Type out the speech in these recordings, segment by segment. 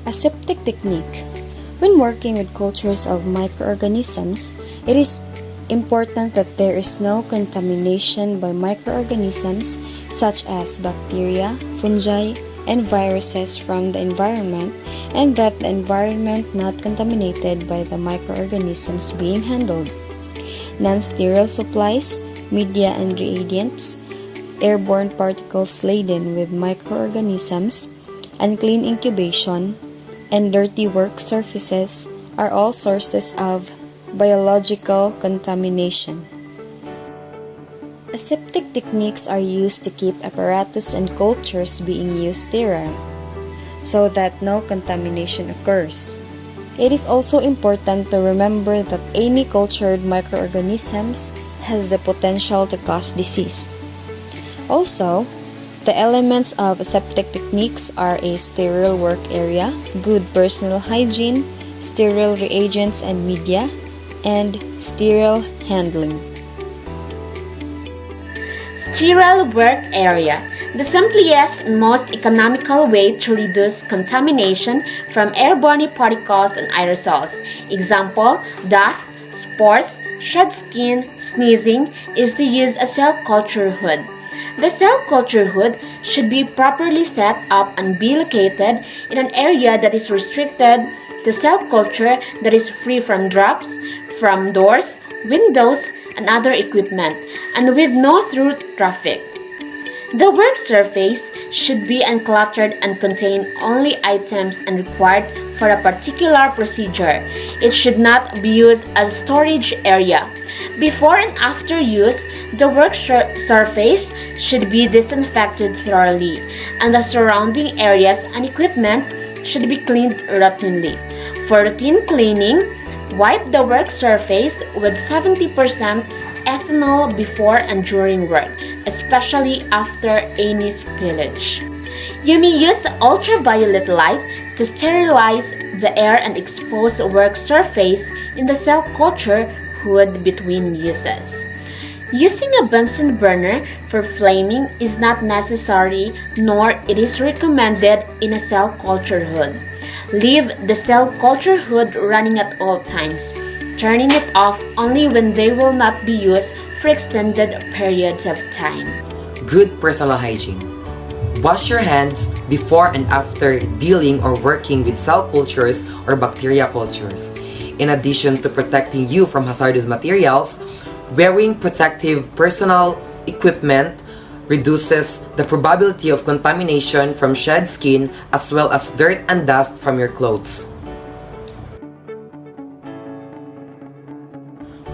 Aseptic technique. When working with cultures of microorganisms, it is important that there is no contamination by microorganisms such as bacteria, fungi, and viruses from the environment, and that the environment not contaminated by the microorganisms being handled. Non-sterile supplies, media and reagents, airborne particles laden with microorganisms, unclean incubation, and dirty work surfaces are all sources of biological contamination. Aseptic techniques are used to keep apparatus and cultures being used sterile, so that no contamination occurs. It is also important to remember that any cultured microorganisms has the potential to cause disease. Also, the elements of aseptic techniques are a sterile work area, good personal hygiene, sterile reagents and media, and sterile handling. Sterile work area, the simplest and most economical way to reduce contamination from airborne particles and aerosols. Example, dust, spores, shed skin, sneezing is to use a cell culture hood. The cell culture hood should be properly set up and be located in an area that is restricted to cell culture, that is free from drops, from doors, windows, and other equipment, and with no through traffic. The work surface should be uncluttered and contain only items and required for a particular procedure. It should not be used as a storage area. Before and after use, the work surface should be disinfected thoroughly, and the surrounding areas and equipment should be cleaned routinely. For routine cleaning, wipe the work surface with 70% ethanol before and during work, especially after any spillage. You may use ultraviolet light to sterilize the air and expose work surface in the cell culture hood between uses. Using a Bunsen burner for flaming is not necessary, nor it is recommended in a cell culture hood. Leave the cell culture hood running at all times, turning it off only when they will not be used for extended periods of time. Good personal hygiene. Wash your hands before and after dealing or working with cell cultures or bacteria cultures. In addition to protecting you from hazardous materials, wearing protective personal equipment reduces the probability of contamination from shed skin as well as dirt and dust from your clothes.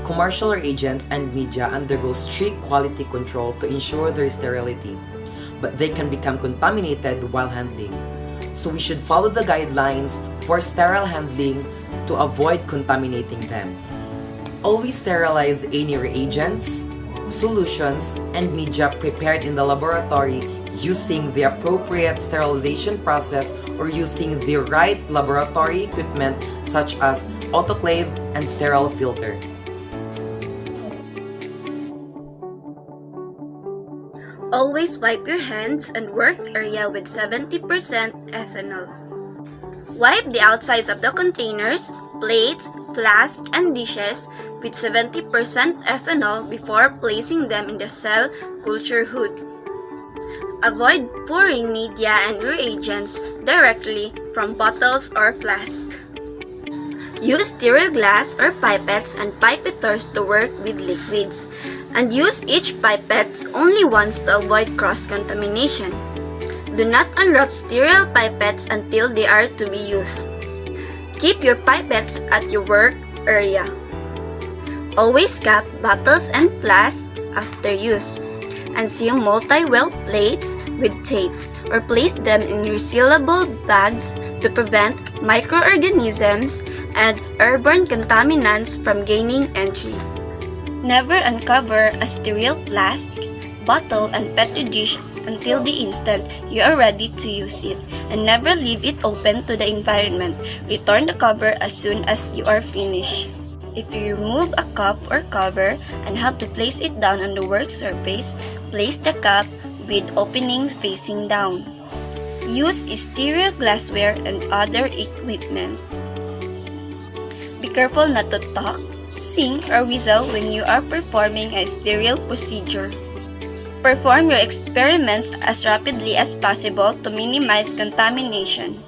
Commercial reagents and media undergo strict quality control to ensure their sterility, but they can become contaminated while handling. So we should follow the guidelines for sterile handling to avoid contaminating them. Always sterilize any reagents, solutions, and media prepared in the laboratory using the appropriate sterilization process or using the right laboratory equipment such as autoclave and sterile filter. Always wipe your hands and work area with 70% ethanol. Wipe the outsides of the containers, plates, flasks, and dishes with 70% ethanol before placing them in the cell culture hood. Avoid pouring media and reagents directly from bottles or flasks. Use sterile glass or pipettes and pipeters to work with liquids, and use each pipette only once to avoid cross-contamination. Do not unwrap sterile pipettes until they are to be used. Keep your pipettes at your work area. Always cap bottles and flasks after use, and seal multi-well plates with tape or place them in resealable bags to prevent microorganisms and airborne contaminants from gaining entry. Never uncover a sterile flask, bottle, and petri dish until the instant you are ready to use it, and never leave it open to the environment. Return the cover as soon as you are finished. If you remove a cup or cover and have to place it down on the work surface, place the cup with openings facing down. Use sterile glassware and other equipment. Be careful not to talk, sing, or whistle when you are performing a sterile procedure. Perform your experiments as rapidly as possible to minimize contamination.